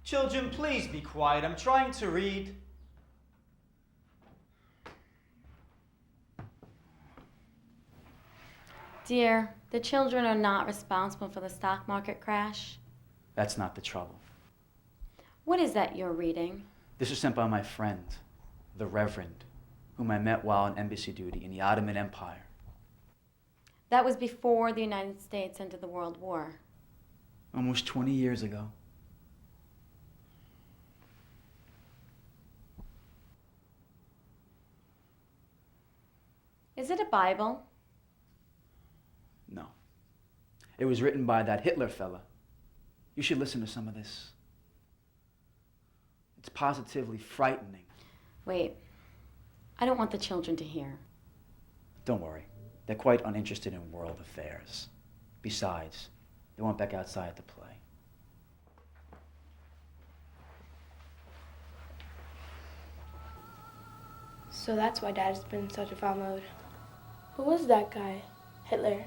Children, please be quiet. I'm trying to read. Dear, the children are not responsible for the stock market crash. That's not the trouble. What is that you're reading? This was sent by my friend, the Reverend, whom I met while on embassy duty in the Ottoman Empire. That was before the United States entered the World War. Almost 20 years ago. Is it a Bible? No. It was written by that Hitler fella. You should listen to some of this. It's positively frightening. Wait, I don't want the children to hear. Don't worry. They're quite uninterested in world affairs. Besides, they went back outside to play. So that's why Dad's been in such a foul mode. Who was that guy? Hitler.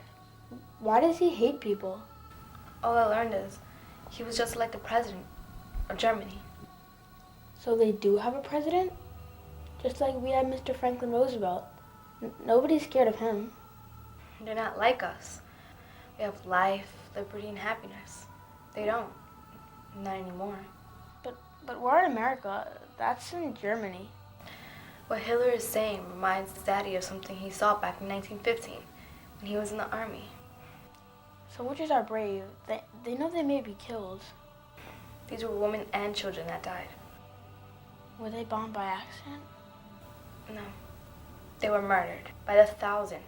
Why does he hate people? All I learned is he was just elected president of Germany. So they do have a president? Just like we had Mr. Franklin Roosevelt. Nobody's scared of him. They're not like us. We have life, liberty, and happiness. They don't. Not anymore. But we're in America. That's in Germany. What Hitler is saying reminds Daddy of something he saw back in 1915 when he was in the army. Soldiers are brave. They know they may be killed. These were women and children that died. Were they bombed by accident? No. They were murdered by the thousand.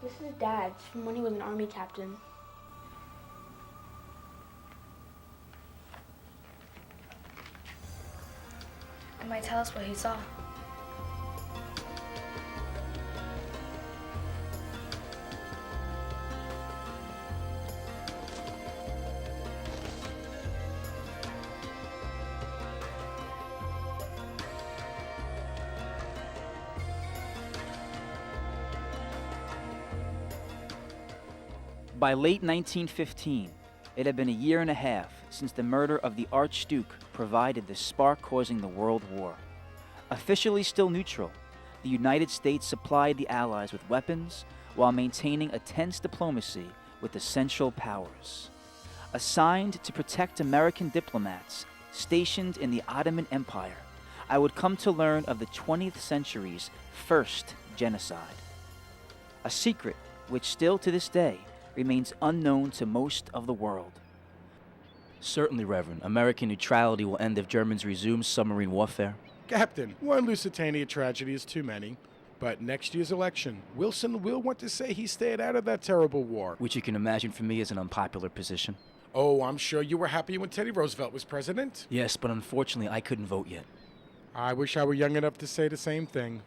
This is Dad's from when he was an army captain. He might tell us what he saw. By late 1915, it had been a year and a half since the murder of the Archduke provided the spark causing the World War. Officially still neutral, the United States supplied the Allies with weapons while maintaining a tense diplomacy with the Central Powers. Assigned to protect American diplomats stationed in the Ottoman Empire, I would come to learn of the 20th century's first genocide. A secret which still to this day remains unknown to most of the world. Certainly, Reverend. American neutrality will end if Germans resume submarine warfare. Captain, one Lusitania tragedy is too many. But next year's election, Wilson will want to say he stayed out of that terrible war. Which you can imagine for me is an unpopular position. Oh, I'm sure you were happy when Teddy Roosevelt was president. Yes, but unfortunately I couldn't vote yet. I wish I were young enough to say the same thing.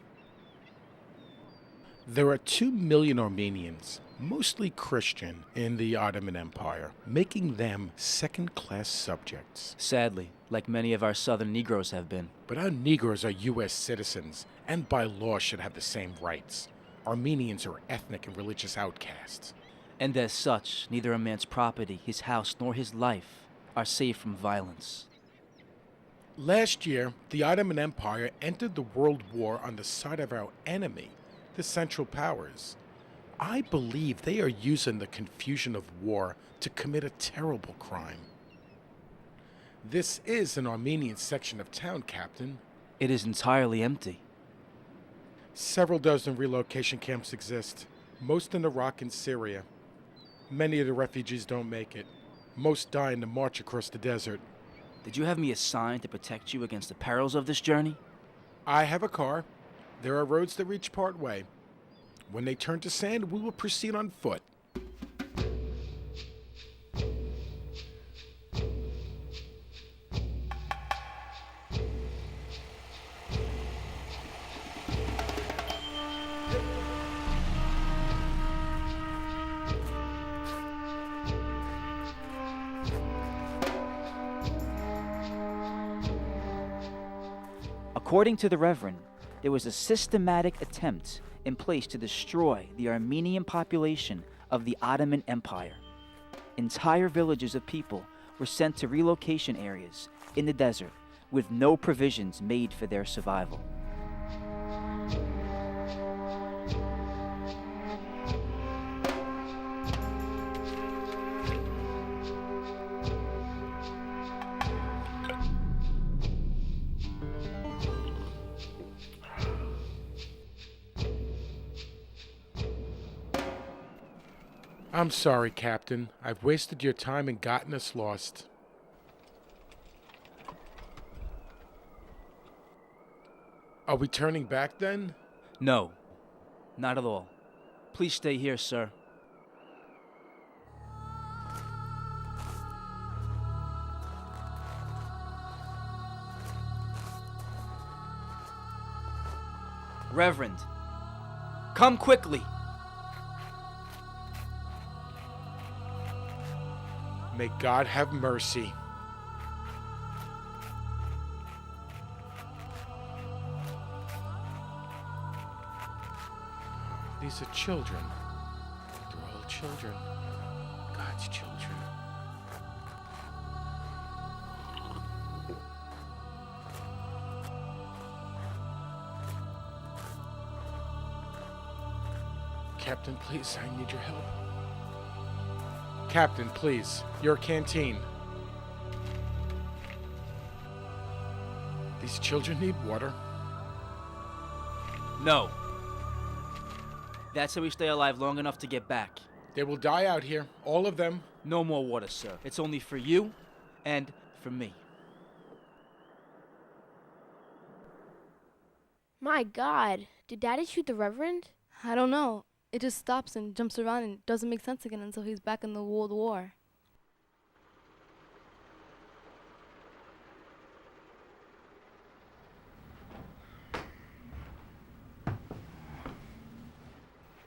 There are 2 million Armenians, mostly Christian, in the Ottoman Empire, making them second-class subjects. Sadly, like many of our southern Negroes have been. But our Negroes are U.S. citizens, and by law should have the same rights. Armenians are ethnic and religious outcasts. And as such, neither a man's property, his house, nor his life are safe from violence. Last year, the Ottoman Empire entered the World War on the side of our enemy, the Central Powers. I believe they are using the confusion of war to commit a terrible crime. This is an Armenian section of town, Captain. It is entirely empty. Several dozen relocation camps exist, most in Iraq and Syria. Many of the refugees don't make it. Most die in the march across the desert. Did you have me assigned to protect you against the perils of this journey? I have a car. There are roads that reach part way. When they turn to sand, we will proceed on foot. According to the Reverend, there was a systematic attempt in place to destroy the Armenian population of the Ottoman Empire. Entire villages of people were sent to relocation areas in the desert with no provisions made for their survival. I'm sorry, Captain. I've wasted your time and gotten us lost. Are we turning back then? No, not at all. Please stay here, sir. Reverend, come quickly. May God have mercy. These are children. They're all children. God's children. Captain, please, I need your help. Captain, please, your canteen. These children need water. No. That's how we stay alive long enough to get back. They will die out here, all of them. No more water, sir. It's only for you and for me. My God, did Daddy shoot the Reverend? I don't know. It just stops and jumps around and doesn't make sense again until he's back in the World War.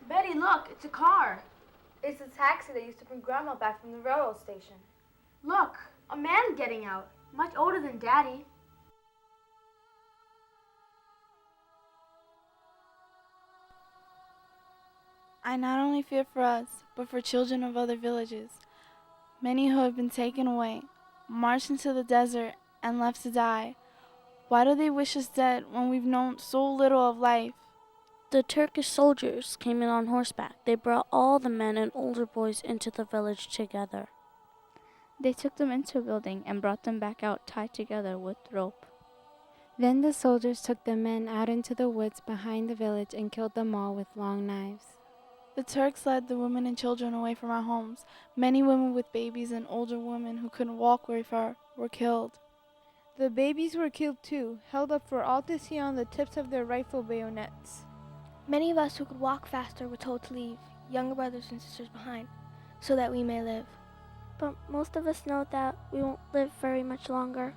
Betty, look, it's a car. It's a taxi that used to bring Grandma back from the railroad station. Look, a man getting out, much older than Daddy. I not only fear for us, but for children of other villages, many who have been taken away, marched into the desert, and left to die. Why do they wish us dead when we've known so little of life? The Turkish soldiers came in on horseback. They brought all the men and older boys into the village together. They took them into a building and brought them back out tied together with rope. Then the soldiers took the men out into the woods behind the village and killed them all with long knives. The Turks led the women and children away from our homes. Many women with babies and older women who couldn't walk very far were killed. The babies were killed too, held up for all to see on the tips of their rifle bayonets. Many of us who could walk faster were told to leave, younger brothers and sisters behind, so that we may live. But most of us know that we won't live very much longer.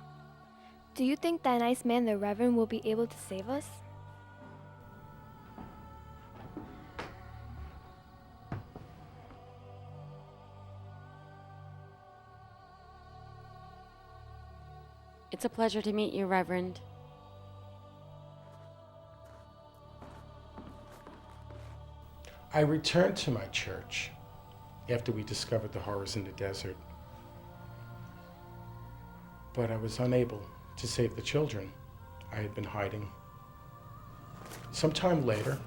Do you think that nice man, the Reverend, will be able to save us? It's a pleasure to meet you, Reverend. I returned to my church after we discovered the horrors in the desert. But I was unable to save the children I had been hiding. Sometime later,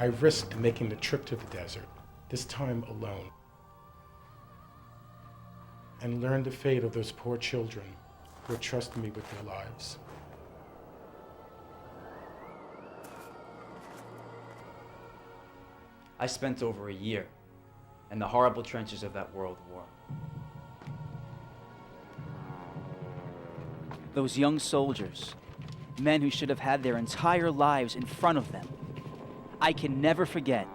I risked making the trip to the desert, this time alone, and learned the fate of those poor children who had trusted me with their lives. I spent over a year in the horrible trenches of that world war. Those young soldiers, men who should have had their entire lives in front of them. I can never forget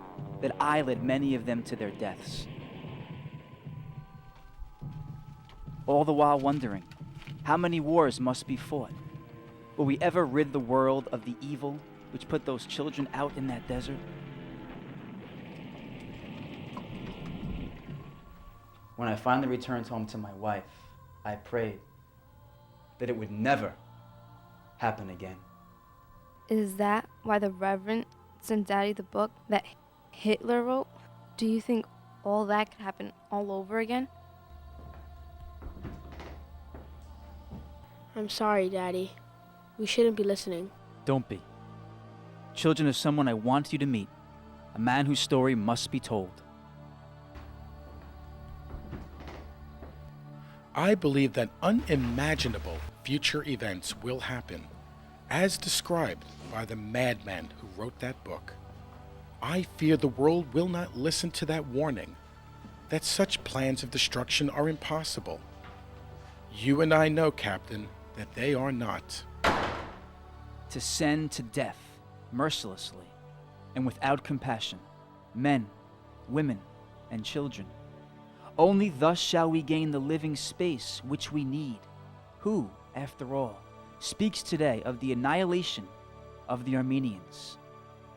that I led many of them to their deaths. All the while wondering, how many wars must be fought? Will we ever rid the world of the evil which put those children out in that desert? When I finally returned home to my wife, I prayed that it would never happen again. Is that why the Reverend sent Daddy the book that Hitler wrote? Do you think all that could happen all over again? I'm sorry, Daddy. We shouldn't be listening. Don't be. Children of someone I want you to meet, a man whose story must be told. I believe that unimaginable future events will happen, as described by the madman who wrote that book. I fear the world will not listen to that warning, that such plans of destruction are impossible. You and I know, Captain, that they are not. To send to death, mercilessly, and without compassion, men, women, and children. Only thus shall we gain the living space which we need. Who, after all, speaks today of the annihilation of the Armenians?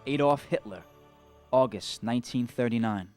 Adolf Hitler, August 1939.